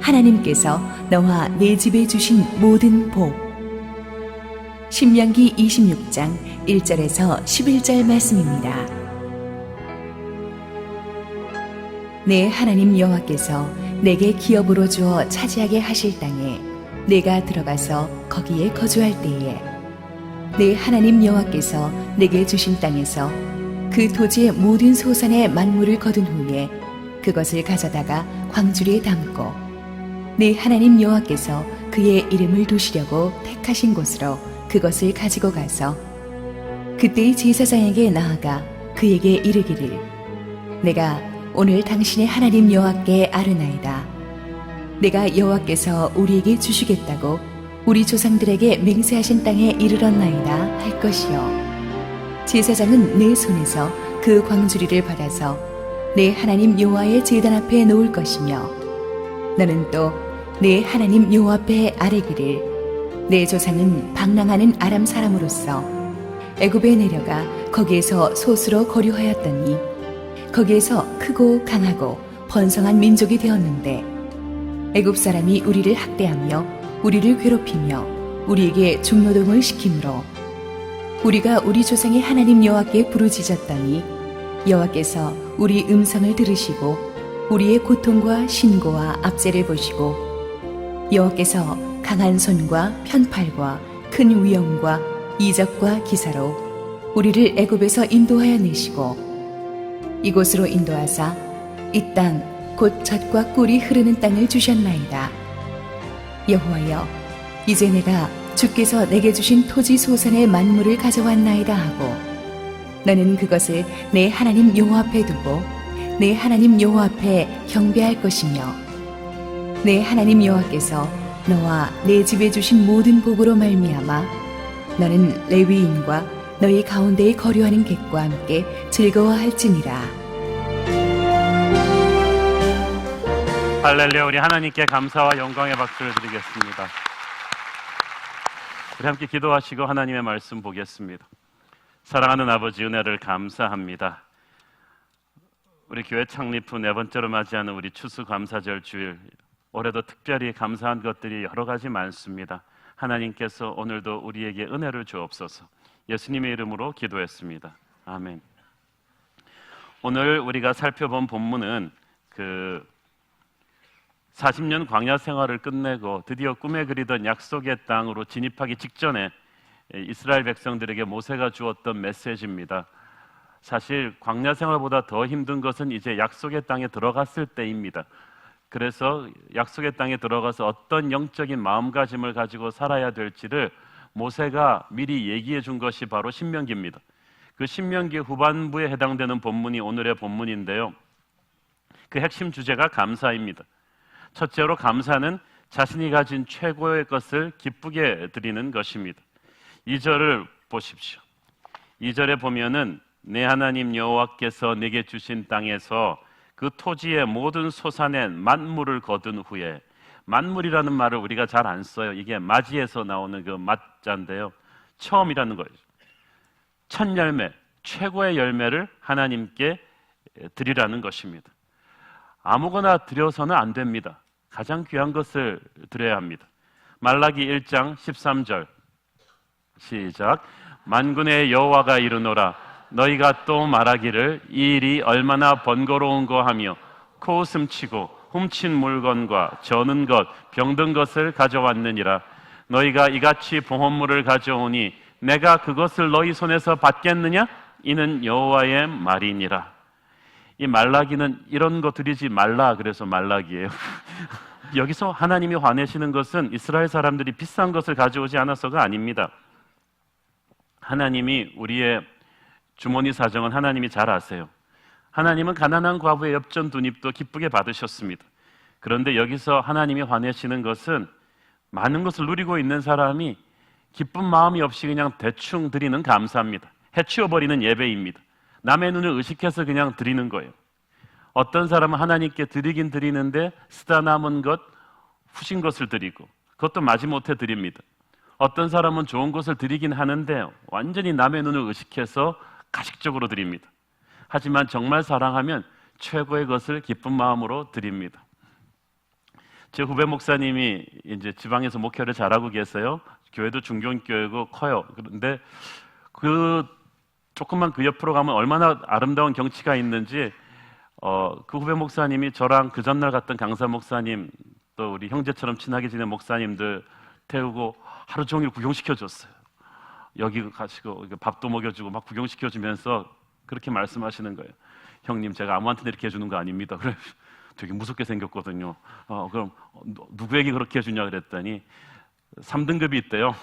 하나님께서 너와 내 집에 주신 모든 복. 신명기 26장 1절에서 11절 말씀입니다. 내 하나님 여호와께서 내게 기업으로 주어 차지하게 하실 땅에 내가 들어가서 거기에 거주할 때에 내 하나님 여호와께서 내게 주신 땅에서 그 토지의 모든 소산의 만물을 거둔 후에 그것을 가져다가 광주리에 담고 내 하나님 여호와께서 그의 이름을 두시려고 택하신 곳으로 그것을 가지고 가서 그때의 제사장에게 나아가 그에게 이르기를 내가 오늘 당신의 하나님 여호와께 아뢰나이다. 내가 여호와께서 우리에게 주시겠다고 우리 조상들에게 맹세하신 땅에 이르렀나이다 할 것이요. 제사장은 내 손에서 그 광주리를 받아서 내 하나님 여호와의 제단 앞에 놓을 것이며 너는 또 내 하나님 여호와 앞에 아뢰기를 내 조상은 방랑하는 아람 사람으로서 애굽에 내려가 거기에서 소수로 거류하였더니 거기에서 크고 강하고 번성한 민족이 되었는데 애굽 사람이 우리를 학대하며 우리를 괴롭히며 우리에게 중노동을 시키므로 우리가 우리 조상의 하나님 여호와께 부르짖었더니 여호와께서 우리 음성을 들으시고 우리의 고통과 신고와 압제를 보시고 여호와께서 강한 손과 편팔과 큰 위엄과 이적과 기사로 우리를 애굽에서 인도하여 내시고 이곳으로 인도하사 이 땅 곧 젖과 꿀이 흐르는 땅을 주셨나이다. 여호와여, 이제 내가 주께서 내게 주신 토지 소산의 만물을 가져왔나이다 하고 너는 그것을 내 하나님 여호와 앞에 두고 내 하나님 여호와 앞에 경배할 것이며 내 하나님 여호와께서 너와 내 집에 주신 모든 복으로 말미암아 너는 레위인과 너희 가운데에 거류하는 객과 함께 즐거워할지니라. 할렐루야. 우리 하나님께 감사와 영광의 박수를 드리겠습니다. 우리 함께 기도하시고 하나님의 말씀 보겠습니다. 사랑하는 아버지, 은혜를 감사합니다. 우리 교회 창립 후 네 번째로 맞이하는 우리 추수감사절 주일, 올해도 특별히 감사한 것들이 여러 가지 많습니다. 하나님께서 오늘도 우리에게 은혜를 주옵소서. 예수님의 이름으로 기도했습니다. 아멘. 오늘 우리가 살펴본 본문은 40년 광야 생활을 끝내고 드디어 꿈에 그리던 약속의 땅으로 진입하기 직전에 이스라엘 백성들에게 모세가 주었던 메시지입니다. 사실 광야 생활보다 더 힘든 것은 이제 약속의 땅에 들어갔을 때입니다. 그래서 약속의 땅에 들어가서 어떤 영적인 마음가짐을 가지고 살아야 될지를 모세가 미리 얘기해 준 것이 바로 신명기입니다. 그 신명기 후반부에 해당되는 본문이 오늘의 본문인데요. 그 핵심 주제가 감사입니다. 첫째로 감사는 자신이 가진 최고의 것을 기쁘게 드리는 것입니다. 2절을 보십시오. 2절에 보면은 내 하나님 여호와께서 내게 주신 땅에서 그 토지의 모든 소산의 만물을 거둔 후에, 만물이라는 말을 우리가 잘 안 써요. 이게 마지에서 나오는 그 맞자인데요. 처음이라는 거죠. 첫 열매, 최고의 열매를 하나님께 드리라는 것입니다. 아무거나 드려서는 안 됩니다. 가장 귀한 것을 드려야 합니다. 말라기 1장 13절 시작. 만군의 여호와가 이르노라 너희가 또 말하기를 이 일이 얼마나 번거로운 거 하며 코웃음치고 훔친 물건과 저는 것 병든 것을 가져왔느니라. 너희가 이같이 봉헌물을 가져오니 내가 그것을 너희 손에서 받겠느냐? 이는 여호와의 말이니라. 이 말라기는 이런 거 드리지 말라 그래서 말라기예요. 여기서 하나님이 화내시는 것은 이스라엘 사람들이 비싼 것을 가져오지 않아서가 아닙니다. 하나님이 우리의 주머니 사정은 하나님이 잘 아세요. 하나님은 가난한 과부의 엽전 두 닙도 기쁘게 받으셨습니다. 그런데 여기서 하나님이 화내시는 것은 많은 것을 누리고 있는 사람이 기쁜 마음이 없이 그냥 대충 드리는 감사입니다. 해치워버리는 예배입니다. 남의 눈을 의식해서 그냥 드리는 거예요. 어떤 사람은 하나님께 드리긴 드리는데 쓰다 남은 것, 후신 것을 드리고 그것도 마지못해 드립니다. 어떤 사람은 좋은 것을 드리긴 하는데 완전히 남의 눈을 의식해서 가식적으로 드립니다. 하지만 정말 사랑하면 최고의 것을 기쁜 마음으로 드립니다. 제 후배 목사님이 이제 지방에서 목회를 잘하고 계세요. 교회도 중견교회고 커요. 그런데 조금만 그 옆으로 가면 얼마나 아름다운 경치가 있는지 그 후배 목사님이 저랑 그 전날 갔던 강사 목사님 또 우리 형제처럼 친하게 지낸 목사님들 태우고 하루 종일 구경시켜 줬어요. 여기 가시고 밥도 먹여주고 막 구경시켜 주면서 그렇게 말씀하시는 거예요. 형님, 제가 아무한테나 이렇게 해주는 거 아닙니다. 그래, 되게 무섭게 생겼거든요. 그럼 누구에게 그렇게 해주냐 그랬더니 3등급이 있대요.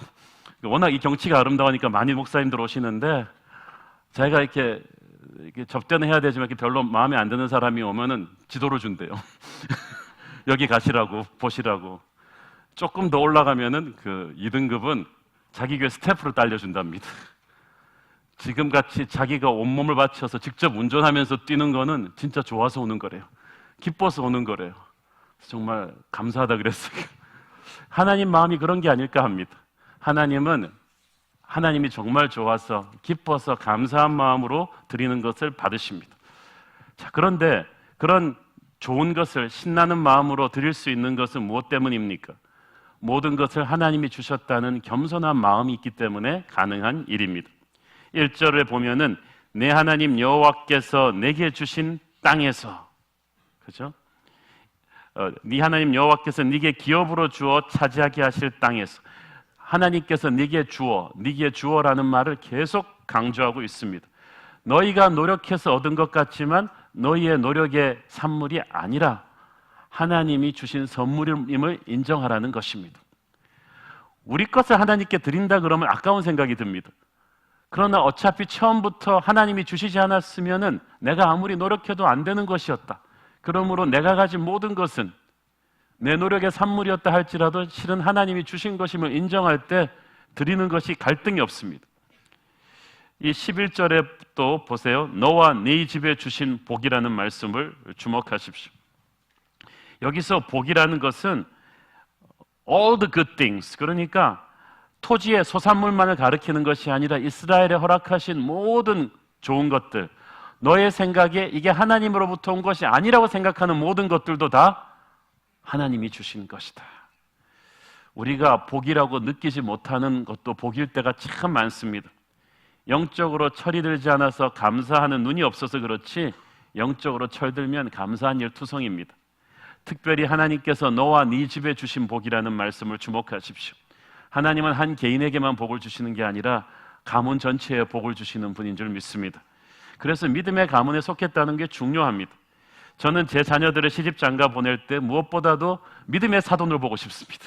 워낙 이 경치가 아름다우니까 많이 목사님들 오시는데 자기가 이렇게 접대는 해야 되지만 이렇게 별로 마음에 안 드는 사람이 오면은 지도를 준대요. 여기 가시라고, 보시라고. 조금 더 올라가면은 그 2등급은 자기 교회 스태프로 딸려준답니다. 지금같이 자기가 온몸을 바쳐서 직접 운전하면서 뛰는 거는 진짜 좋아서 오는 거래요. 기뻐서 오는 거래요. 정말 감사하다 그랬어요. 하나님 마음이 그런 게 아닐까 합니다. 하나님이 정말 좋아서 기뻐서 감사한 마음으로 드리는 것을 받으십니다. 자, 그런데 그런 좋은 것을 신나는 마음으로 드릴 수 있는 것은 무엇 때문입니까? 모든 것을 하나님이 주셨다는 겸손한 마음이 있기 때문에 가능한 일입니다. 1절에 보면은 내 하나님 여호와께서 내게 주신 땅에서, 그죠? 네 하나님 여호와께서 네게 기업으로 주어 차지하게 하실 땅에서, 하나님께서 네게 주어라는 말을 계속 강조하고 있습니다. 너희가 노력해서 얻은 것 같지만 너희의 노력의 산물이 아니라 하나님이 주신 선물임을 인정하라는 것입니다. 우리 것을 하나님께 드린다 그러면 아까운 생각이 듭니다. 그러나 어차피 처음부터 하나님이 주시지 않았으면은 내가 아무리 노력해도 안 되는 것이었다. 그러므로 내가 가진 모든 것은 내 노력의 산물이었다 할지라도 실은 하나님이 주신 것임을 인정할 때 드리는 것이 갈등이 없습니다. 이 11절에 또 보세요. 너와 네 집에 주신 복이라는 말씀을 주목하십시오. 여기서 복이라는 것은 all the good things, 그러니까 토지의 소산물만을 가리키는 것이 아니라 이스라엘에 허락하신 모든 좋은 것들, 너의 생각에 이게 하나님으로부터 온 것이 아니라고 생각하는 모든 것들도 다 하나님이 주신 것이다. 우리가 복이라고 느끼지 못하는 것도 복일 때가 참 많습니다. 영적으로 철이 들지 않아서 감사하는 눈이 없어서 그렇지 영적으로 철들면 감사한 일 투성입니다. 특별히 하나님께서 너와 네 집에 주신 복이라는 말씀을 주목하십시오. 하나님은 한 개인에게만 복을 주시는 게 아니라 가문 전체에 복을 주시는 분인 줄 믿습니다. 그래서 믿음의 가문에 속했다는 게 중요합니다. 저는 제 자녀들을 시집 장가 보낼 때 무엇보다도 믿음의 사돈을 보고 싶습니다.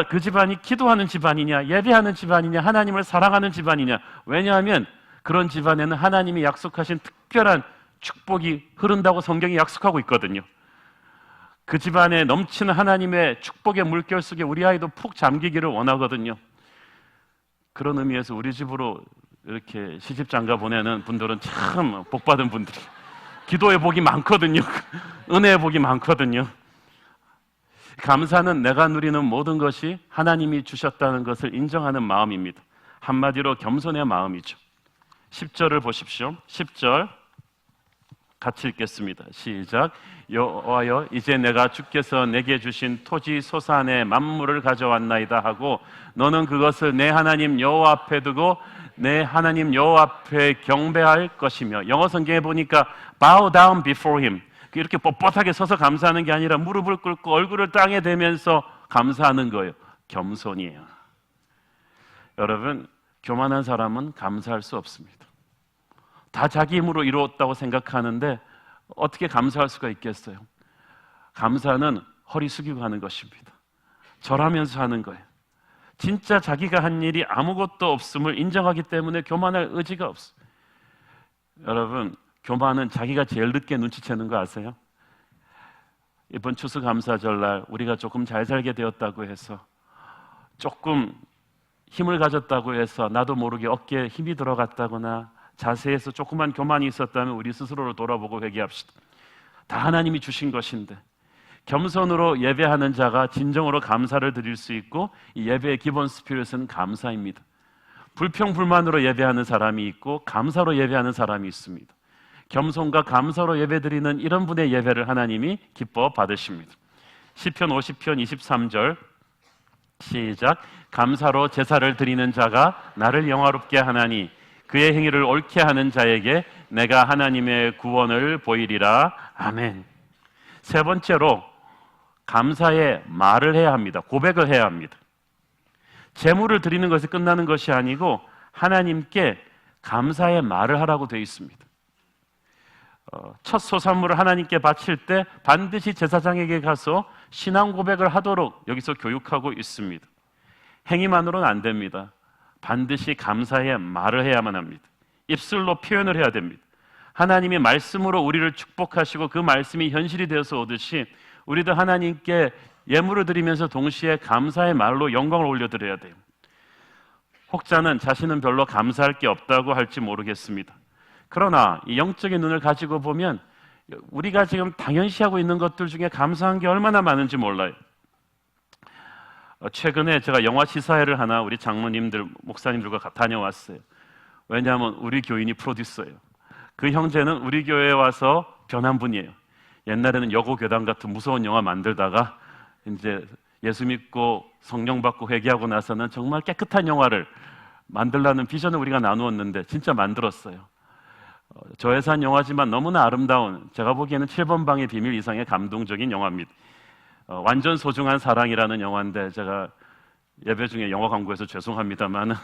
그 집안이 기도하는 집안이냐, 예배하는 집안이냐, 하나님을 사랑하는 집안이냐. 왜냐하면 그런 집안에는 하나님이 약속하신 특별한 축복이 흐른다고 성경이 약속하고 있거든요. 그 집안에 넘치는 하나님의 축복의 물결 속에 우리 아이도 푹 잠기기를 원하거든요. 그런 의미에서 우리 집으로 이렇게 시집 장가 보내는 분들은 참 복받은 분들이, 기도의 복이 많거든요. 은혜의 복이 많거든요. 감사는 내가 누리는 모든 것이 하나님이 주셨다는 것을 인정하는 마음입니다. 한마디로 겸손의 마음이죠. 10절을 보십시오. 10절 같이 읽겠습니다. 시작. 여호와여, 이제 내가 주께서 내게 주신 토지 소산의 만물을 가져왔나이다 하고 너는 그것을 내 하나님 여호와 앞에 두고 내 하나님 여호와 앞에 경배할 것이며, 영어 성경에 보니까 bow down before him, 이렇게 뻣뻣하게 서서 감사하는 게 아니라 무릎을 꿇고 얼굴을 땅에 대면서 감사하는 거예요. 겸손이에요. 여러분, 교만한 사람은 감사할 수 없습니다. 다 자기 힘으로 이루었다고 생각하는데 어떻게 감사할 수가 있겠어요? 감사는 허리 숙이고 하는 것입니다. 절하면서 하는 거예요. 진짜 자기가 한 일이 아무것도 없음을 인정하기 때문에 교만할 의지가 없어요. 여러분, 교만은 자기가 제일 늦게 눈치채는 거 아세요? 이번 추수감사절날 우리가 조금 잘 살게 되었다고 해서, 조금 힘을 가졌다고 해서 나도 모르게 어깨에 힘이 들어갔다거나 자세에서 조그만 교만이 있었다면 우리 스스로를 돌아보고 회개합시다. 다 하나님이 주신 것인데, 겸손으로 예배하는 자가 진정으로 감사를 드릴 수 있고, 이 예배의 기본 스피릿은 감사입니다. 불평불만으로 예배하는 사람이 있고 감사로 예배하는 사람이 있습니다. 겸손과 감사로 예배드리는 이런 분의 예배를 하나님이 기뻐 받으십니다. 시편 50편 23절 시작. 감사로 제사를 드리는 자가 나를 영화롭게 하나니 그의 행위를 옳게 하는 자에게 내가 하나님의 구원을 보이리라. 아멘. 세 번째로 감사의 말을 해야 합니다. 고백을 해야 합니다. 제물을 드리는 것이 끝나는 것이 아니고 하나님께 감사의 말을 하라고 되어 있습니다. 첫 소산물을 하나님께 바칠 때 반드시 제사장에게 가서 신앙 고백을 하도록 여기서 교육하고 있습니다. 행위만으로는 안 됩니다. 반드시 감사의 말을 해야만 합니다. 입술로 표현을 해야 됩니다. 하나님이 말씀으로 우리를 축복하시고 그 말씀이 현실이 되어서 오듯이 우리도 하나님께 예물을 드리면서 동시에 감사의 말로 영광을 올려드려야 돼요. 혹자는 자신은 별로 감사할 게 없다고 할지 모르겠습니다. 그러나 이 영적인 눈을 가지고 보면 우리가 지금 당연시하고 있는 것들 중에 감사한 게 얼마나 많은지 몰라요. 최근에 제가 영화 시사회를 하나 우리 장로님들, 목사님들과 다녀왔어요. 왜냐하면 우리 교인이 프로듀서예요. 그 형제는 우리 교회에 와서 변한 분이에요. 옛날에는 여고괴담 같은 무서운 영화 만들다가 이제 예수 믿고 성령 받고 회개하고 나서는 정말 깨끗한 영화를 만들라는 비전을 우리가 나누었는데 진짜 만들었어요. 저예산 영화지만 너무나 아름다운, 제가 보기에는 7번 방의 비밀 이상의 감동적인 영화입니다. 완전 소중한 사랑이라는 영화인데 제가 예배 중에 영화 광고해서 죄송합니다만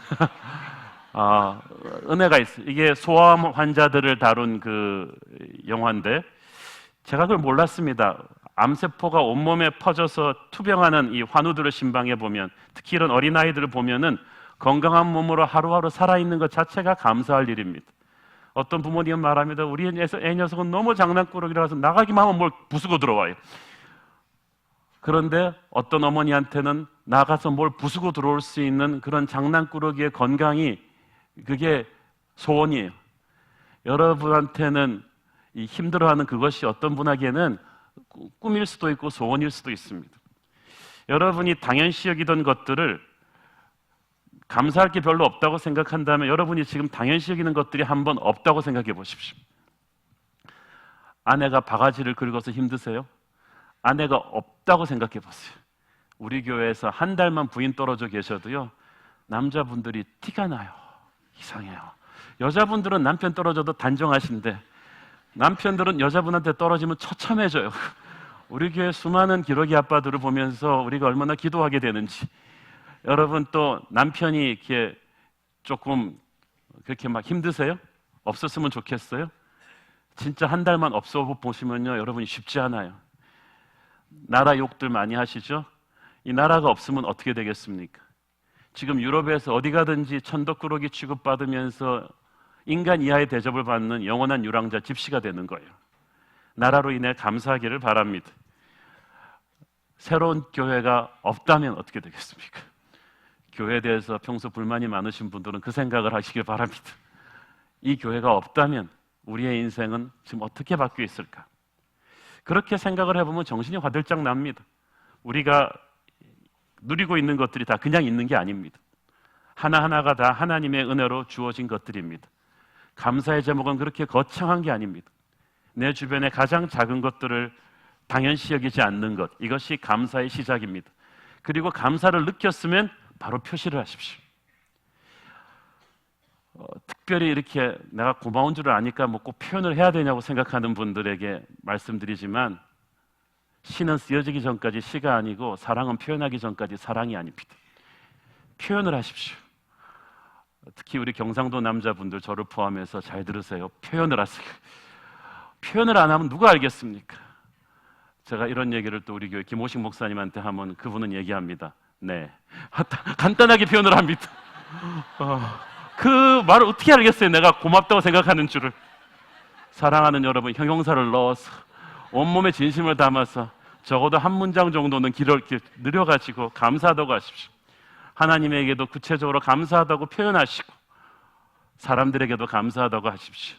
은혜가 있어요. 이게 소아암 환자들을 다룬 그 영화인데 제가 그걸 몰랐습니다. 암세포가 온몸에 퍼져서 투병하는 이 환우들을 신방해 보면, 특히 이런 어린아이들을 보면은 건강한 몸으로 하루하루 살아있는 것 자체가 감사할 일입니다. 어떤 부모님은 말합니다. 우리 애 녀석은 너무 장난꾸러기라서 나가기만 하면 뭘 부수고 들어와요. 그런데 어떤 어머니한테는 나가서 뭘 부수고 들어올 수 있는 그런 장난꾸러기의 건강이 그게 소원이에요. 여러분한테는 이 힘들어하는 그것이 어떤 분에게는 꿈일 수도 있고 소원일 수도 있습니다. 여러분이 당연시 여기던 것들을 감사할 게 별로 없다고 생각한다면 여러분이 지금 당연시 여기는 것들이 한번 없다고 생각해 보십시오. 아내가 바가지를 긁어서 힘드세요? 아내가 없다고 생각해 보세요. 우리 교회에서 한 달만 부인 떨어져 계셔도요, 남자분들이 티가 나요. 이상해요. 여자분들은 남편 떨어져도 단정하신데 남편들은 여자분한테 떨어지면 처참해져요. 우리 교회 수많은 기러기 아빠들을 보면서 우리가 얼마나 기도하게 되는지. 여러분 또 남편이 이렇게 조금 그렇게 막 힘드세요? 없었으면 좋겠어요? 진짜 한 달만 없어 보시면요, 여러분이 쉽지 않아요. 나라 욕들 많이 하시죠? 이 나라가 없으면 어떻게 되겠습니까? 지금 유럽에서 어디 가든지 천덕꾸러기 취급받으면서 인간 이하의 대접을 받는 영원한 유랑자 집시가 되는 거예요. 나라로 인해 감사하기를 바랍니다. 새로운 교회가 없다면 어떻게 되겠습니까? 교회에 대해서 평소 불만이 많으신 분들은 그 생각을 하시길 바랍니다. 이 교회가 없다면 우리의 인생은 지금 어떻게 바뀌어 있을까? 그렇게 생각을 해보면 정신이 화들짝 납니다. 우리가 누리고 있는 것들이 다 그냥 있는 게 아닙니다. 하나하나가 다 하나님의 은혜로 주어진 것들입니다. 감사의 제목은 그렇게 거창한 게 아닙니다. 내 주변의 가장 작은 것들을 당연시 여기지 않는 것, 이것이 감사의 시작입니다. 그리고 감사를 느꼈으면 바로 표시를 하십시오. 특별히 이렇게 내가 고마운 줄 아니까 뭐 꼭 표현을 해야 되냐고 생각하는 분들에게 말씀드리지만, 시는 쓰여지기 전까지 시가 아니고 사랑은 표현하기 전까지 사랑이 아닙니다. 표현을 하십시오. 특히 우리 경상도 남자분들 저를 포함해서 잘 들으세요. 표현을 하세요. 표현을 안 하면 누가 알겠습니까? 제가 이런 얘기를 또 우리 교회 김호식 목사님한테 하면 그분은 얘기합니다. 네, 간단하게 표현을 합니다. 그 말을 어떻게 알겠어요? 내가 고맙다고 생각하는 줄을. 사랑하는 여러분, 형용사를 넣어서 온몸에 진심을 담아서 적어도 한 문장 정도는 길을 늘려가지고 감사하다고 하십시오. 하나님에게도 구체적으로 감사하다고 표현하시고 사람들에게도 감사하다고 하십시오.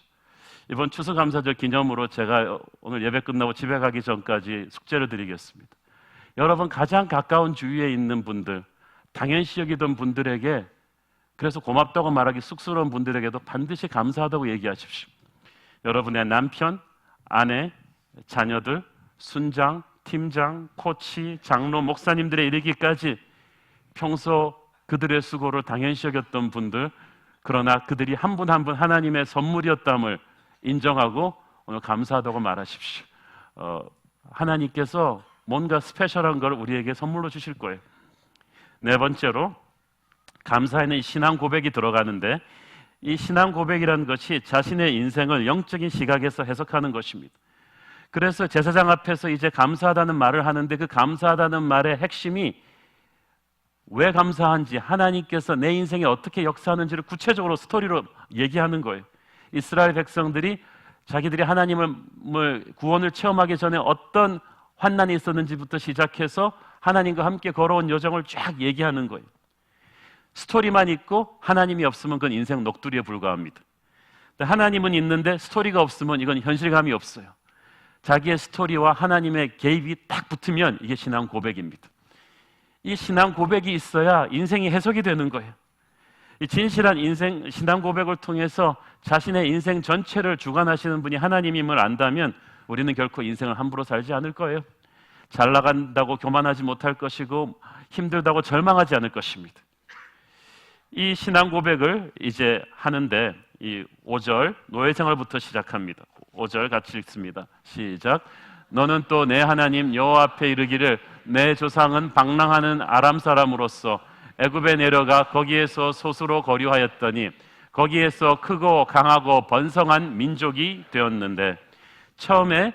이번 추수감사절 기념으로 제가 오늘 예배 끝나고 집에 가기 전까지 숙제를 드리겠습니다. 여러분 가장 가까운 주위에 있는 분들, 당연시 여기던 분들에게, 그래서 고맙다고 말하기 쑥스러운 분들에게도 반드시 감사하다고 얘기하십시오. 여러분의 남편, 아내, 자녀들, 순장, 팀장, 코치, 장로, 목사님들에 이르기까지 평소 그들의 수고를 당연시 여겼던 분들, 그러나 그들이 한 분 한 분 하나님의 선물이었담을 인정하고 오늘 감사하다고 말하십시오. 하나님께서 뭔가 스페셜한 걸 우리에게 선물로 주실 거예요. 네 번째로 감사에는 신앙 고백이 들어가는데, 이 신앙 고백이라는 것이 자신의 인생을 영적인 시각에서 해석하는 것입니다. 그래서 제사장 앞에서 이제 감사하다는 말을 하는데, 그 감사하다는 말의 핵심이 왜 감사한지, 하나님께서 내 인생에 어떻게 역사하는지를 구체적으로 스토리로 얘기하는 거예요. 이스라엘 백성들이 자기들이 하나님을 구원을 체험하기 전에 어떤 환난이 있었는지부터 시작해서 하나님과 함께 걸어온 여정을 쫙 얘기하는 거예요. 스토리만 있고 하나님이 없으면 그건 인생 녹두리에 불과합니다. 하나님은 있는데 스토리가 없으면 이건 현실감이 없어요. 자기의 스토리와 하나님의 개입이 딱 붙으면 이게 신앙 고백입니다. 이 신앙 고백이 있어야 인생이 해석이 되는 거예요. 이 진실한 인생 신앙 고백을 통해서 자신의 인생 전체를 주관하시는 분이 하나님임을 안다면 우리는 결코 인생을 함부로 살지 않을 거예요. 잘 나간다고 교만하지 못할 것이고 힘들다고 절망하지 않을 것입니다. 이 신앙 고백을 이제 하는데 이 5절 노예 생활부터 시작합니다. 5절 같이 읽습니다. 시작. 너는 또 내 하나님 여호와 앞에 이르기를 내 조상은 방랑하는 아람 사람으로서 애굽에 내려가 거기에서 소수로 거류하였더니 거기에서 크고 강하고 번성한 민족이 되었는데, 처음에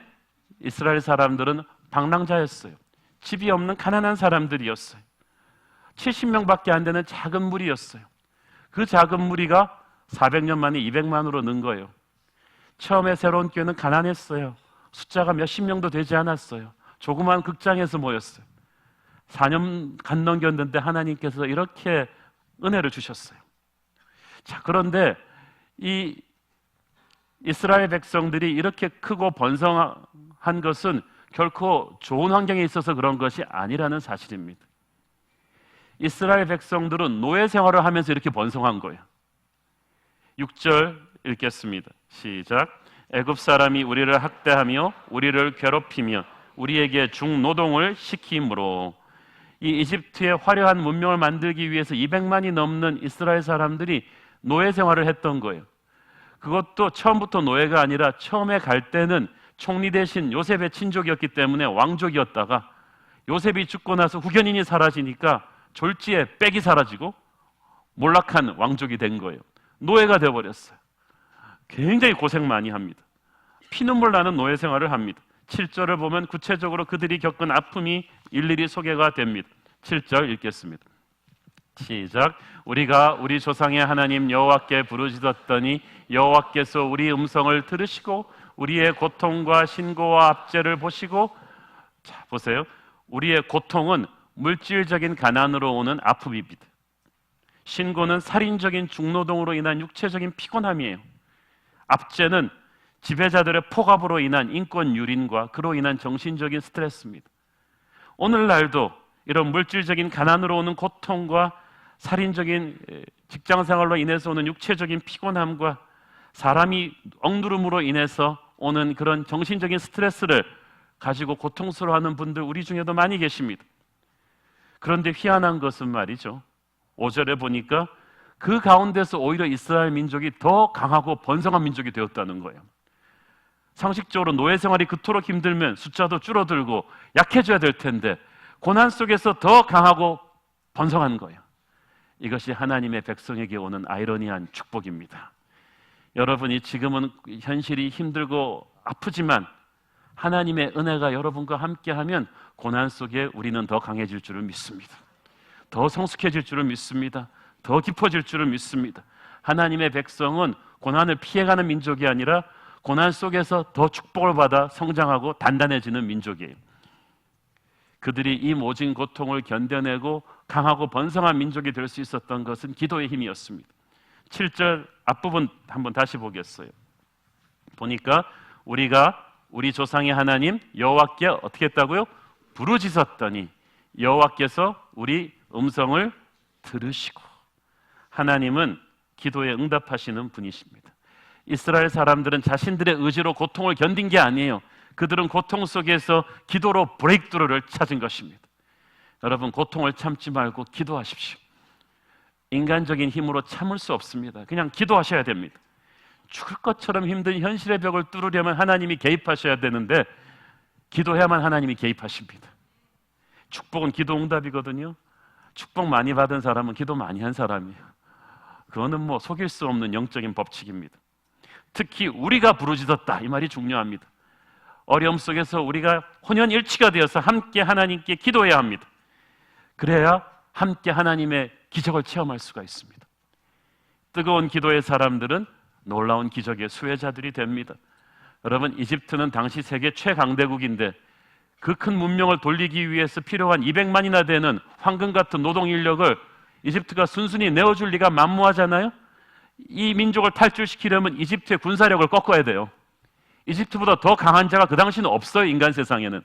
이스라엘 사람들은 방랑자였어요. 집이 없는 가난한 사람들이었어요. 70명밖에 안 되는 작은 무리였어요. 그 작은 무리가 400년 만에 200만으로 는 거예요. 처음에 새로운 교회는 가난했어요. 숫자가 몇십 명도 되지 않았어요. 조그만 극장에서 모였어요. 4년 간 넘겼는데 하나님께서 이렇게 은혜를 주셨어요. 자, 그런데 이 이스라엘 백성들이 이렇게 크고 번성한 것은 결코 좋은 환경에 있어서 그런 것이 아니라는 사실입니다. 이스라엘 백성들은 노예 생활을 하면서 이렇게 번성한 거예요. 6절 읽겠습니다. 시작. 애굽 사람이 우리를 학대하며 우리를 괴롭히며 우리에게 중노동을 시키므로, 이 이집트의 화려한 문명을 만들기 위해서 200만이 넘는 이스라엘 사람들이 노예 생활을 했던 거예요. 그것도 처음부터 노예가 아니라 처음에 갈 때는 총리 대신 요셉의 친족이었기 때문에 왕족이었다가 요셉이 죽고 나서 후견인이 사라지니까 졸지에 빽이 사라지고 몰락한 왕족이 된 거예요. 노예가 되어버렸어요. 굉장히 고생 많이 합니다. 피눈물 나는 노예 생활을 합니다. 7절을 보면 구체적으로 그들이 겪은 아픔이 일일이 소개가 됩니다. 7절 읽겠습니다. 시작. 우리가 우리 조상의 하나님 여호와께 부르짖었더니 여호와께서 우리 음성을 들으시고 우리의 고통과 신고와 압제를 보시고, 자 보세요. 우리의 고통은 물질적인 가난으로 오는 아픔입니다. 신고는 살인적인 중노동으로 인한 육체적인 피곤함이에요. 압제는 지배자들의 폭압으로 인한 인권 유린과 그로 인한 정신적인 스트레스입니다. 오늘날도 이런 물질적인 가난으로 오는 고통과 살인적인 직장생활로 인해서 오는 육체적인 피곤함과 사람이 억누름으로 인해서 오는 그런 정신적인 스트레스를 가지고 고통스러워하는 분들 우리 중에도 많이 계십니다. 그런데 희한한 것은 말이죠, 5절에 보니까 그 가운데서 오히려 이스라엘 민족이 더 강하고 번성한 민족이 되었다는 거예요. 상식적으로 노예 생활이 그토록 힘들면 숫자도 줄어들고 약해져야 될 텐데 고난 속에서 더 강하고 번성한 거예요. 이것이 하나님의 백성에게 오는 아이러니한 축복입니다. 여러분이 지금은 현실이 힘들고 아프지만 하나님의 은혜가 여러분과 함께하면 고난 속에 우리는 더 강해질 줄을 믿습니다. 더 성숙해질 줄을 믿습니다. 더 깊어질 줄을 믿습니다. 하나님의 백성은 고난을 피해가는 민족이 아니라 고난 속에서 더 축복을 받아 성장하고 단단해지는 민족이에요. 그들이 이 모진 고통을 견뎌내고 강하고 번성한 민족이 될 수 있었던 것은 기도의 힘이었습니다. 7절 앞부분 한번 다시 보겠어요. 보니까 우리가 우리 조상의 하나님 여호와께 어떻게 했다고요? 부르짖었더니 여호와께서 우리 음성을 들으시고. 하나님은 기도에 응답하시는 분이십니다. 이스라엘 사람들은 자신들의 의지로 고통을 견딘 게 아니에요. 그들은 고통 속에서 기도로 브레이크드루를 찾은 것입니다. 여러분, 고통을 참지 말고 기도하십시오. 인간적인 힘으로 참을 수 없습니다. 그냥 기도하셔야 됩니다. 죽을 것처럼 힘든 현실의 벽을 뚫으려면 하나님이 개입하셔야 되는데 기도해야만 하나님이 개입하십니다. 축복은 기도 응답이거든요. 축복 많이 받은 사람은 기도 많이 한 사람이에요. 그거는 뭐 속일 수 없는 영적인 법칙입니다. 특히 우리가 부르짖었다, 이 말이 중요합니다. 어려움 속에서 우리가 혼연일치가 되어서 함께 하나님께 기도해야 합니다. 그래야 함께 하나님의 기적을 체험할 수가 있습니다. 뜨거운 기도의 사람들은 놀라운 기적의 수혜자들이 됩니다. 여러분, 이집트는 당시 세계 최강대국인데 그 큰 문명을 돌리기 위해서 필요한 200만이나 되는 황금 같은 노동 인력을 이집트가 순순히 내어줄 리가 만무하잖아요. 이 민족을 탈출시키려면 이집트의 군사력을 꺾어야 돼요. 이집트보다 더 강한 자가 그 당시는 없어요, 인간 세상에는.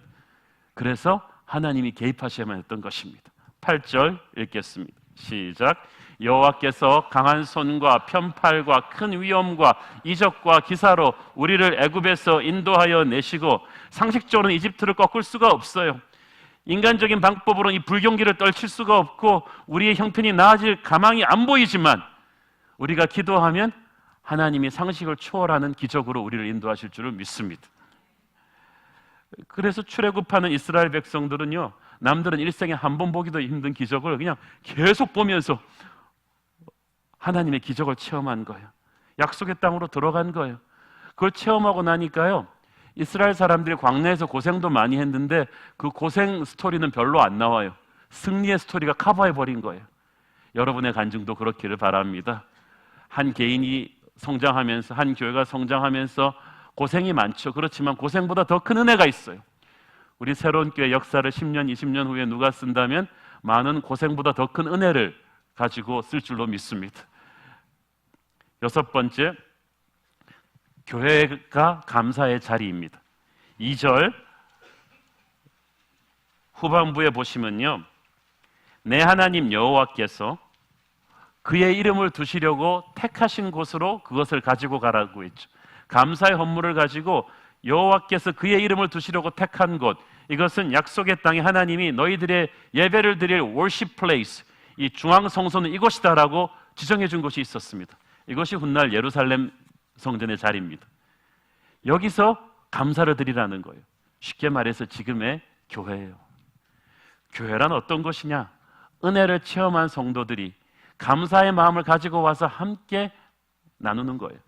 그래서 하나님이 개입하셔야만 했던 것입니다. 8절 읽겠습니다. 시작. 여호와께서 강한 손과 편팔과 큰 위엄과 이적과 기사로 우리를 애굽에서 인도하여 내시고, 상식적으로는 이집트를 꺾을 수가 없어요. 인간적인 방법으로는 이 불경기를 떨칠 수가 없고 우리의 형편이 나아질 가망이 안 보이지만 우리가 기도하면 하나님이 상식을 초월하는 기적으로 우리를 인도하실 줄을 믿습니다. 그래서 출애굽하는 이스라엘 백성들은요, 남들은 일생에 한 번 보기도 힘든 기적을 그냥 계속 보면서 하나님의 기적을 체험한 거예요. 약속의 땅으로 들어간 거예요. 그걸 체험하고 나니까요, 이스라엘 사람들이 광야에서 고생도 많이 했는데 그 고생 스토리는 별로 안 나와요. 승리의 스토리가 커버해버린 거예요. 여러분의 간증도 그렇기를 바랍니다. 한 개인이 성장하면서, 한 교회가 성장하면서 고생이 많죠. 그렇지만 고생보다 더 큰 은혜가 있어요. 우리 새로운 교회 역사를 10년, 20년 후에 누가 쓴다면 많은 고생보다 더 큰 은혜를 가지고 쓸 줄로 믿습니다. 6번째, 교회가 감사의 자리입니다. 2절 후반부에 보시면요, 내 하나님 여호와께서 그의 이름을 두시려고 택하신 곳으로 그것을 가지고 가라고 했죠. 감사의 헌물을 가지고 여호와께서 그의 이름을 두시려고 택한 곳, 이것은 약속의 땅에 하나님이 너희들의 예배를 드릴 worship place, 이 중앙 성소는 이곳이다라고 지정해 준 곳이 있었습니다. 이것이 훗날 예루살렘 성전의 자리입니다. 여기서 감사를 드리라는 거예요. 쉽게 말해서 지금의 교회예요. 교회란 어떤 것이냐? 은혜를 체험한 성도들이 감사의 마음을 가지고 와서 함께 나누는 거예요.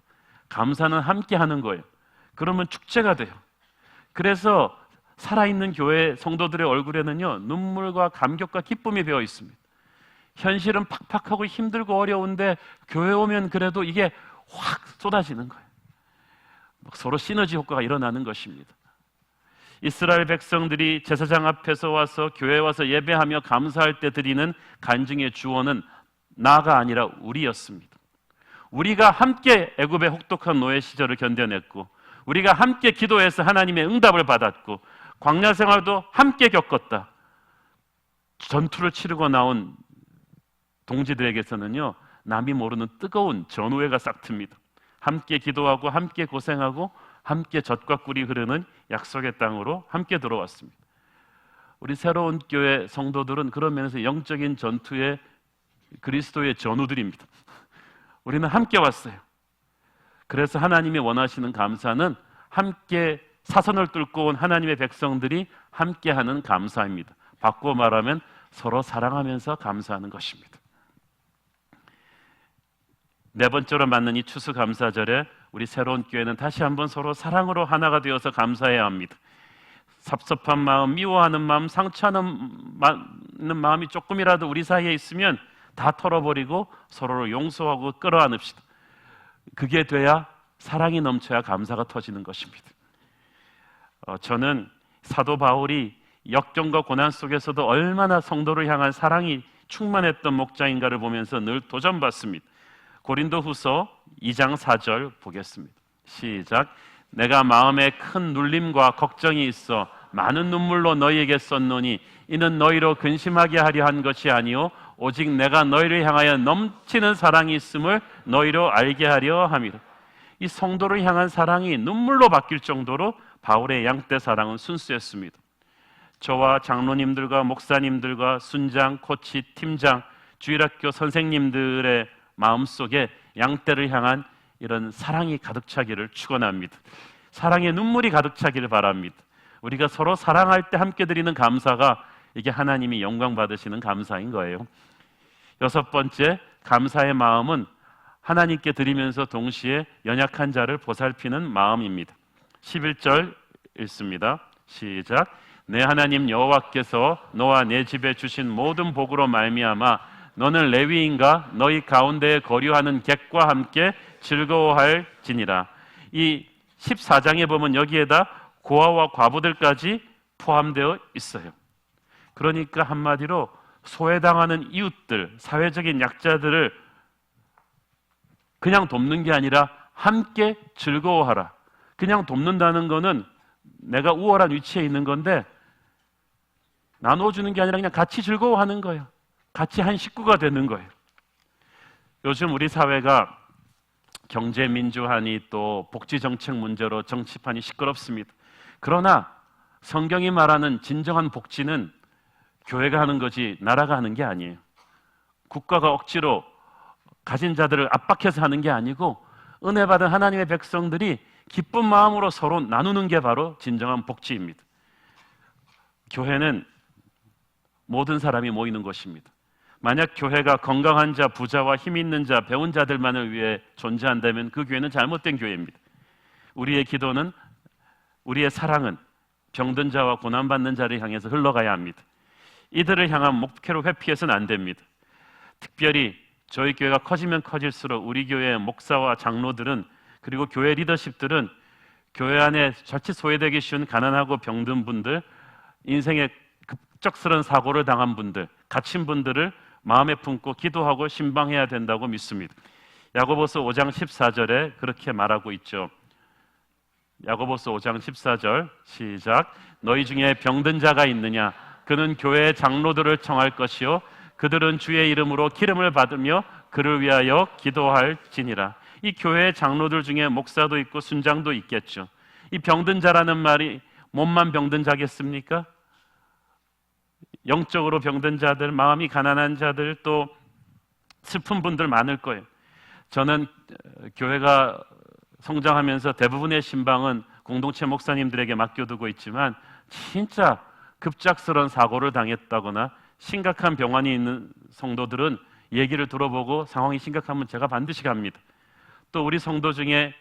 감사는 함께 하는 거예요. 그러면 축제가 돼요. 그래서 살아있는 교회 성도들의 얼굴에는요, 눈물과 감격과 기쁨이 배어 있습니다. 현실은 팍팍하고 힘들고 어려운데 교회 오면 그래도 이게 확 쏟아지는 거예요. 서로 시너지 효과가 일어나는 것입니다. 이스라엘 백성들이 제사장 앞에서 와서 교회에 와서 예배하며 감사할 때 드리는 간증의 주어는 나가 아니라 우리였습니다. 우리가 함께 애굽의 혹독한 노예 시절을 견뎌냈고, 우리가 함께 기도해서 하나님의 응답을 받았고, 광야 생활도 함께 겪었다. 전투를 치르고 나온 동지들에게서는요, 남이 모르는 뜨거운 전우회가 싹 틉니다. 함께 기도하고 함께 고생하고 함께 젖과 꿀이 흐르는 약속의 땅으로 함께 들어왔습니다. 우리 새로운 교회 성도들은 그런 면에서 영적인 전투의 그리스도의 전우들입니다. 우리는 함께 왔어요. 그래서 하나님이 원하시는 감사는 함께 사선을 뚫고 온 하나님의 백성들이 함께하는 감사입니다. 바꾸어 말하면 서로 사랑하면서 감사하는 것입니다. 네 번째로 맞는 이 추수감사절에 우리 새로운 교회는 다시 한번 서로 사랑으로 하나가 되어서 감사해야 합니다. 섭섭한 마음, 미워하는 마음, 상처하는 마음이 조금이라도 우리 사이에 있으면 다 털어버리고 서로를 용서하고 끌어안읍시다. 그게 돼야 사랑이 넘쳐야 감사가 터지는 것입니다. 저는 사도 바울이 역경과 고난 속에서도 얼마나 성도를 향한 사랑이 충만했던 목자인가를 보면서 늘 도전받습니다. 고린도후서 2장 4절 보겠습니다. 시작. 내가 마음에 큰 눌림과 걱정이 있어 많은 눈물로 너희에게 썼노니 이는 너희로 근심하게 하려 한 것이 아니요 오직 내가 너희를 향하여 넘치는 사랑이 있음을 너희로 알게 하려 함이라. 이 성도를 향한 사랑이 눈물로 바뀔 정도로 바울의 양떼 사랑은 순수했습니다. 저와 장로님들과 목사님들과 순장, 코치, 팀장, 주일학교 선생님들의 마음속에 양떼를 향한 이런 사랑이 가득 차기를 축원합니다. 사랑의 눈물이 가득 차기를 바랍니다. 우리가 서로 사랑할 때 함께 드리는 감사가 이게 하나님이 영광 받으시는 감사인 거예요. 여섯 번째, 감사의 마음은 하나님께 드리면서 동시에 연약한 자를 보살피는 마음입니다. 11절 읽습니다. 시작. 내 하나님 여호와께서 너와 내 집에 주신 모든 복으로 말미암아 너는 레위인과 너희 가운데에 거류하는 객과 함께 즐거워할지니라. 이 14장에 보면 여기에다 고아와 과부들까지 포함되어 있어요. 그러니까 한마디로 소외당하는 이웃들, 사회적인 약자들을 그냥 돕는 게 아니라 함께 즐거워하라. 그냥 돕는다는 거는 내가 우월한 위치에 있는 건데 나눠주는 게 아니라 그냥 같이 즐거워하는 거예요. 같이 한 식구가 되는 거예요. 요즘 우리 사회가 경제민주화니 또 복지정책 문제로 정치판이 시끄럽습니다. 그러나 성경이 말하는 진정한 복지는 교회가 하는 거지 나라가 하는 게 아니에요. 국가가 억지로 가진 자들을 압박해서 하는 게 아니고 은혜 받은 하나님의 백성들이 기쁜 마음으로 서로 나누는 게 바로 진정한 복지입니다. 교회는 모든 사람이 모이는 곳입니다. 만약 교회가 건강한 자, 부자와 힘 있는 자, 배운 자들만을 위해 존재한다면 그 교회는 잘못된 교회입니다. 우리의 기도는, 우리의 사랑은 병든 자와 고난받는 자를 향해서 흘러가야 합니다. 이들을 향한 목회로 회피해서는 안 됩니다. 특별히 저희 교회가 커지면 커질수록 우리 교회의 목사와 장로들은 그리고 교회 리더십들은 교회 안에 자칫 소외되기 쉬운 가난하고 병든 분들, 인생의 급작스러운 사고를 당한 분들, 갇힌 분들을 마음에 품고 기도하고 신방해야 된다고 믿습니다. 야고보서 5장 14절에 그렇게 말하고 있죠. 야고보서 5장 14절 시작. 너희 중에 병든 자가 있느냐? 그는 교회의 장로들을 청할 것이요 그들은 주의 이름으로 기름을 받으며 그를 위하여 기도할지니라. 이 교회의 장로들 중에 목사도 있고 순장도 있겠죠. 이 병든 자라는 말이 몸만 병든 자겠습니까? 영적으로 병든 자들, 마음이 가난한 자들, 또 슬픈 분들 많을 거예요. 저는 교회가 성장하면서 대부분의 신방은 공동체 목사님들에게 맡겨두고 있지만 진짜 급작스러운 사고를 당했다거나 심각한 병환이 있는 성도들은 얘기를 들어보고 상황이 심각하면 제가 반드시 갑니다. 또 우리 성도 중에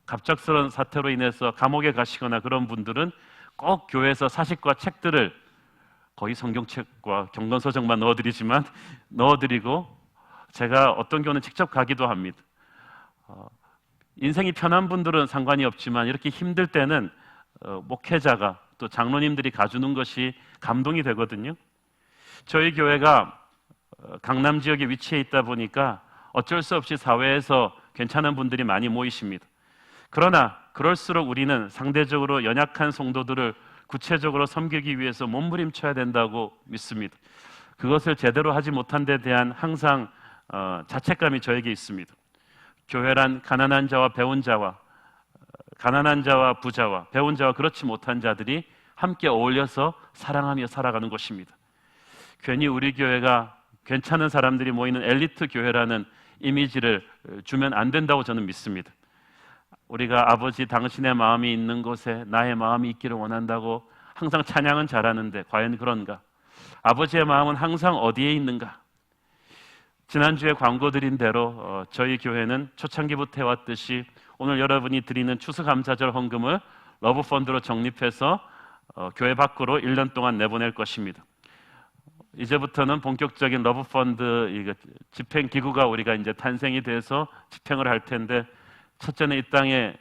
갑작스러운 사태로 인해서 감옥에 가시거나 그런 분들은 꼭 교회에서 사식과 책들을 거의 성경책과 경건서적만 넣어드리고 제가 어떤 경우는 직접 가기도 합니다. 인생이 편한 분들은 상관이 없지만 이렇게 힘들 때는 목회자가 또 장로님들이 가주는 것이 감동이 되거든요. 저희 교회가 강남 지역에 위치해 있다 보니까 어쩔 수 없이 사회에서 괜찮은 분들이 많이 모이십니다. 그러나 그럴수록 우리는 상대적으로 연약한 성도들을 구체적으로 섬기기 위해서 몸부림쳐야 된다고 믿습니다. 그것을 제대로 하지 못한 데 대한 항상 자책감이 저에게 있습니다. 교회란 가난한 자와 배운 자와 가난한 자와 부자와 배운 자와 그렇지 못한 자들이 함께 어울려서 사랑하며 살아가는 곳입니다. 괜히 우리 교회가 괜찮은 사람들이 모이는 엘리트 교회라는 이미지를 주면 안 된다고 저는 믿습니다. 우리가 아버지 당신의 마음이 있는 곳에 나의 마음이 있기를 원한다고 항상 찬양은 잘하는데 과연 그런가? 아버지의 마음은 항상 어디에 있는가? 지난주에 광고 드린 대로 저희 교회는 초창기부터 해왔듯이 오늘 여러분이 드리는 추수감사절 헌금을 러브펀드로 적립해서 교회 밖으로 1년 동안 내보낼 것입니다. 이제부터는 본격적인 러브펀드 집행기구가 우리가 이제 탄생이 돼서 집행을 할 텐데 첫째는 이 땅에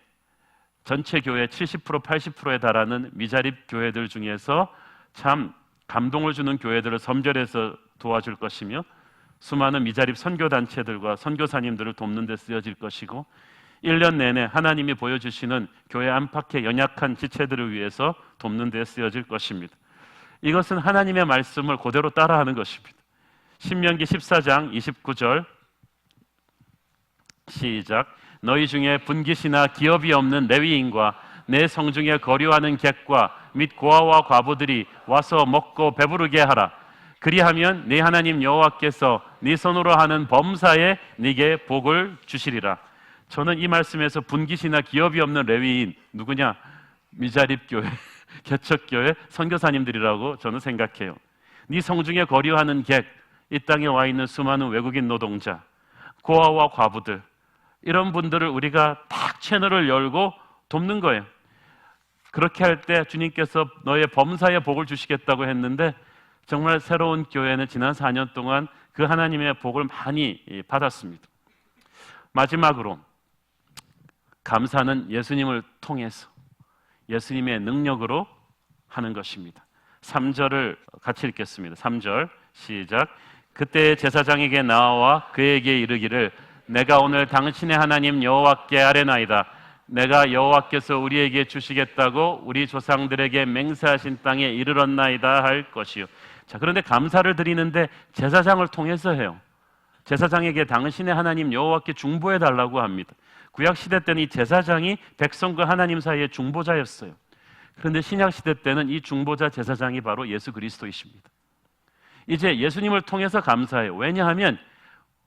전체 교회 70% 80%에 달하는 미자립 교회들 중에서 참 감동을 주는 교회들을 선별해서 도와줄 것이며 수많은 미자립 선교단체들과 선교사님들을 돕는 데 쓰여질 것이고 1년 내내 하나님이 보여주시는 교회 안팎의 연약한 지체들을 위해서 돕는 데 쓰여질 것입니다. 이것은 하나님의 말씀을 그대로 따라하는 것입니다. 신명기 14장 29절 시작. 너희 중에 분깃이나 기업이 없는 레위인과 내 성중에 거류하는 객과 및 고아와 과부들이 와서 먹고 배부르게 하라. 그리하면 네 하나님 여호와께서 네 손으로 하는 범사에 네게 복을 주시리라. 저는 이 말씀에서 분깃이나 기업이 없는 레위인, 누구냐? 미자립교회, 개척교회 선교사님들이라고 저는 생각해요. 네 성중에 거류하는 객, 이 땅에 와 있는 수많은 외국인 노동자, 고아와 과부들, 이런 분들을 우리가 딱 채널을 열고 돕는 거예요. 그렇게 할 때 주님께서 너의 범사에 복을 주시겠다고 했는데, 정말 새로운 교회는 지난 4년 동안 그 하나님의 복을 많이 받았습니다. 마지막으로 감사는 예수님을 통해서, 예수님의 능력으로 하는 것입니다. 3절을 같이 읽겠습니다. 3절 시작. 그때 제사장에게 나와 그에게 이르기를 내가 오늘 당신의 하나님 여호와께 아뢰나이다. 내가 여호와께서 우리에게 주시겠다고 우리 조상들에게 맹세하신 땅에 이르렀나이다 할 것이요. 자, 그런데 감사를 드리는데 제사장을 통해서 해요. 제사장에게 당신의 하나님 여호와께 중보해 달라고 합니다. 구약 시대 때는 이 제사장이 백성과 하나님 사이의 중보자였어요. 그런데 신약 시대 때는 이 중보자 제사장이 바로 예수 그리스도이십니다. 이제 예수님을 통해서 감사해요. 왜냐하면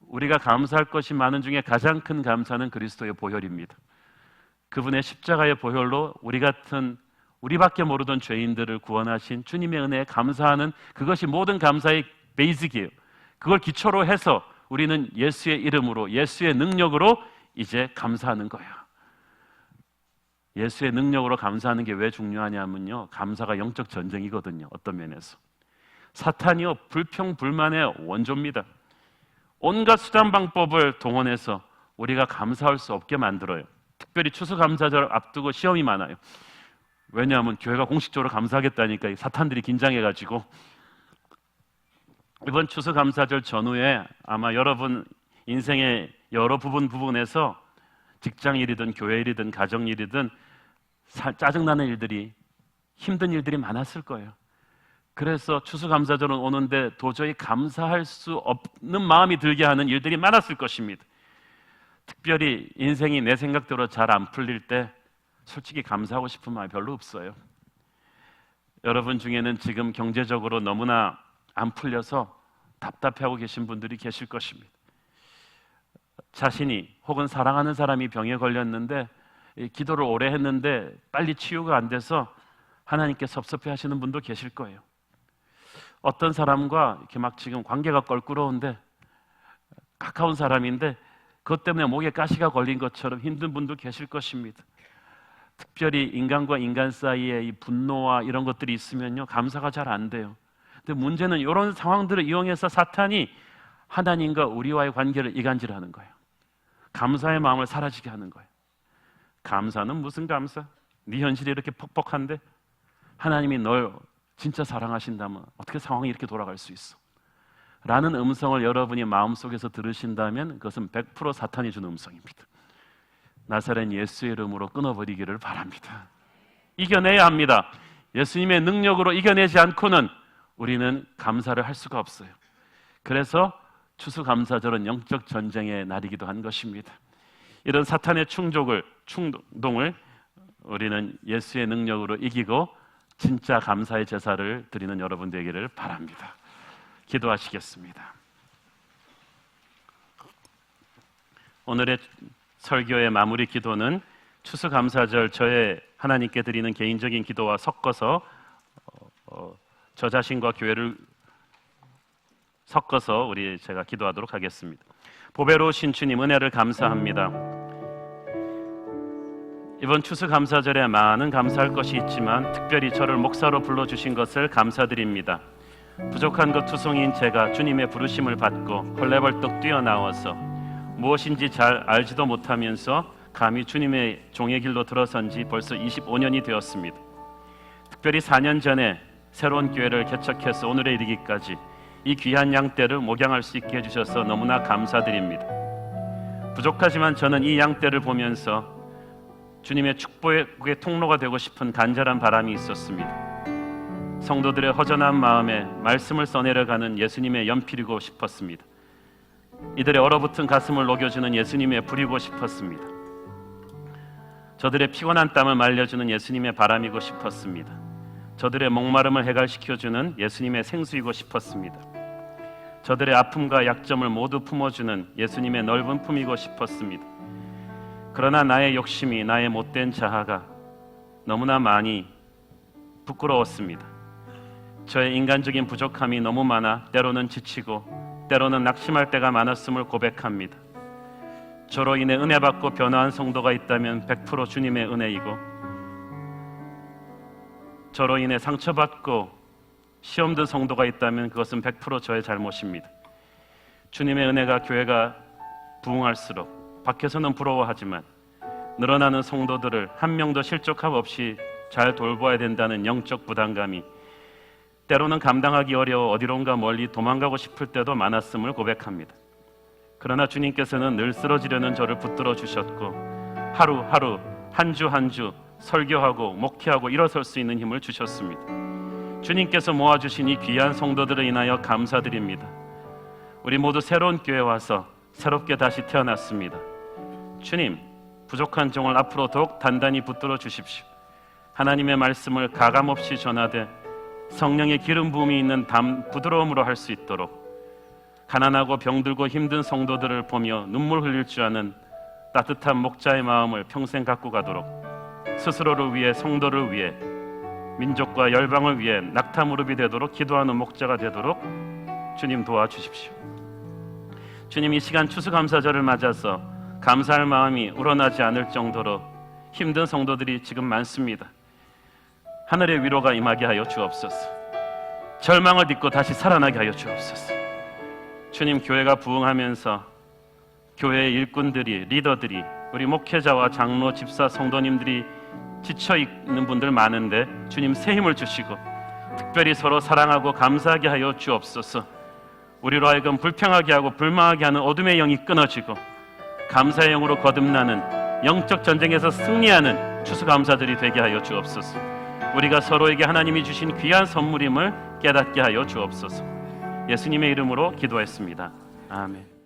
우리가 감사할 것이 많은 중에 가장 큰 감사는 그리스도의 보혈입니다. 그분의 십자가의 보혈로 우리 같은, 우리밖에 모르던 죄인들을 구원하신 주님의 은혜에 감사하는, 그것이 모든 감사의 베이직이에요. 그걸 기초로 해서 우리는 예수의 이름으로, 예수의 능력으로 이제 감사하는 거예요. 예수의 능력으로 감사하는 게 왜 중요하냐면요, 감사가 영적 전쟁이거든요. 어떤 면에서 사탄이요, 불평불만의 원조입니다. 온갖 수단 방법을 동원해서 우리가 감사할 수 없게 만들어요. 특별히 추수감사절 앞두고 시험이 많아요. 왜냐하면 교회가 공식적으로 감사하겠다니까 사탄들이 긴장해가지고. 이번 추수감사절 전후에 아마 여러분 인생의 여러 부분에서 직장일이든 교회일이든 가정일이든 짜증나는 일들이, 힘든 일들이 많았을 거예요. 그래서 추수감사절은 오는데 도저히 감사할 수 없는 마음이 들게 하는 일들이 많았을 것입니다. 특별히 인생이 내 생각대로 잘 안 풀릴 때 솔직히 감사하고 싶은 마음이 별로 없어요. 여러분 중에는 지금 경제적으로 너무나 안 풀려서 답답해하고 계신 분들이 계실 것입니다. 자신이 혹은 사랑하는 사람이 병에 걸렸는데 기도를 오래 했는데 빨리 치유가 안 돼서 하나님께 섭섭해 하시는 분도 계실 거예요. 어떤 사람과 이렇게 막 지금 관계가 껄끄러운데, 가까운 사람인데 그것 때문에 목에 가시가 걸린 것처럼 힘든 분도 계실 것입니다. 특별히 인간과 인간 사이에 이 분노와 이런 것들이 있으면요, 감사가 잘 안 돼요. 근데 문제는 이런 상황들을 이용해서 사탄이 하나님과 우리와의 관계를 이간질하는 거예요. 감사의 마음을 사라지게 하는 거예요. 감사는 무슨 감사? 네 현실이 이렇게 퍽퍽한데 하나님이 널 진짜 사랑하신다면 어떻게 상황이 이렇게 돌아갈 수 있어? 라는 음성을 여러분이 마음속에서 들으신다면 그것은 100% 사탄이 준 음성입니다. 나사렛 예수의 이름으로 끊어버리기를 바랍니다. 이겨내야 합니다. 예수님의 능력으로 이겨내지 않고는 우리는 감사를 할 수가 없어요. 그래서 추수감사절은 영적 전쟁의 날이기도 한 것입니다. 이런 사탄의 충동을 우리는 예수의 능력으로 이기고 진짜 감사의 제사를 드리는 여러분 되기를 바랍니다. 기도하시겠습니다. 오늘의 설교의 마무리 기도는 추수감사절 저의 하나님께 드리는 개인적인 기도와 섞어서 저 자신과 교회를 섞어서 제가 기도하도록 하겠습니다. 보배로우신 주님, 은혜를 감사합니다. 이번 추수감사절에 많은 감사할 것이 있지만 특별히 저를 목사로 불러주신 것을 감사드립니다. 부족한 것 투성이인 제가 주님의 부르심을 받고 헐레벌떡 뛰어나와서 무엇인지 잘 알지도 못하면서 감히 주님의 종의 길로 들어선 지 벌써 25년이 되었습니다. 특별히 4년 전에 새로운 교회를 개척해서 오늘에 이르기까지 이 귀한 양떼를 목양할 수 있게 해주셔서 너무나 감사드립니다. 부족하지만 저는 이 양떼를 보면서 주님의 축복의 통로가 되고 싶은 간절한 바람이 있었습니다. 성도들의 허전한 마음에 말씀을 써내려가는 예수님의 연필이고 싶었습니다. 이들의 얼어붙은 가슴을 녹여주는 예수님의 불이고 싶었습니다. 저들의 피곤한 땀을 말려주는 예수님의 바람이고 싶었습니다. 저들의 목마름을 해결시켜주는 예수님의 생수이고 싶었습니다. 저들의 아픔과 약점을 모두 품어주는 예수님의 넓은 품이고 싶었습니다. 그러나 나의 욕심이, 나의 못된 자아가 너무나 많이 부끄러웠습니다. 저의 인간적인 부족함이 너무 많아 때로는 지치고 때로는 낙심할 때가 많았음을 고백합니다. 저로 인해 은혜 받고 변화한 성도가 있다면 100% 주님의 은혜이고, 저로 인해 상처받고 시험 든 성도가 있다면 그것은 100% 저의 잘못입니다. 주님의 은혜가 교회가 부흥할수록 밖에서는 부러워하지만 늘어나는 성도들을 한 명도 실족함 없이 잘 돌봐야 된다는 영적 부담감이 때로는 감당하기 어려워 어디론가 멀리 도망가고 싶을 때도 많았음을 고백합니다. 그러나 주님께서는 늘 쓰러지려는 저를 붙들어 주셨고 하루하루 한 주 한 주 설교하고 목회하고 일어설 수 있는 힘을 주셨습니다. 주님께서 모아주신 이 귀한 성도들을 인하여 감사드립니다. 우리 모두 새로운 교회에 와서 새롭게 다시 태어났습니다. 주님, 부족한 종을 앞으로 더욱 단단히 붙들어 주십시오. 하나님의 말씀을 가감없이 전하되 성령의 기름 부음이 있는 부드러움으로 할 수 있도록, 가난하고 병들고 힘든 성도들을 보며 눈물 흘릴 줄 아는 따뜻한 목자의 마음을 평생 갖고 가도록, 스스로를 위해, 성도를 위해, 민족과 열방을 위해 낙타무릎이 되도록 기도하는 목자가 되도록 주님 도와주십시오. 주님, 이 시간 추수감사절을 맞아서 감사할 마음이 우러나지 않을 정도로 힘든 성도들이 지금 많습니다. 하늘의 위로가 임하게 하여 주옵소서. 절망을 딛고 다시 살아나게 하여 주옵소서. 주님, 교회가 부흥하면서 교회의 일꾼들이, 리더들이, 우리 목회자와 장로, 집사, 성도님들이 지쳐있는 분들 많은데 주님 새 힘을 주시고 특별히 서로 사랑하고 감사하게 하여 주옵소서. 우리로 하여금 불평하게 하고 불망하게 하는 어둠의 영이 끊어지고 감사의 영으로 거듭나는 영적 전쟁에서 승리하는 추수감사들이 되게 하여 주옵소서. 우리가 서로에게 하나님이 주신 귀한 선물임을 깨닫게 하여 주옵소서. 예수님의 이름으로 기도했습니다. 아멘.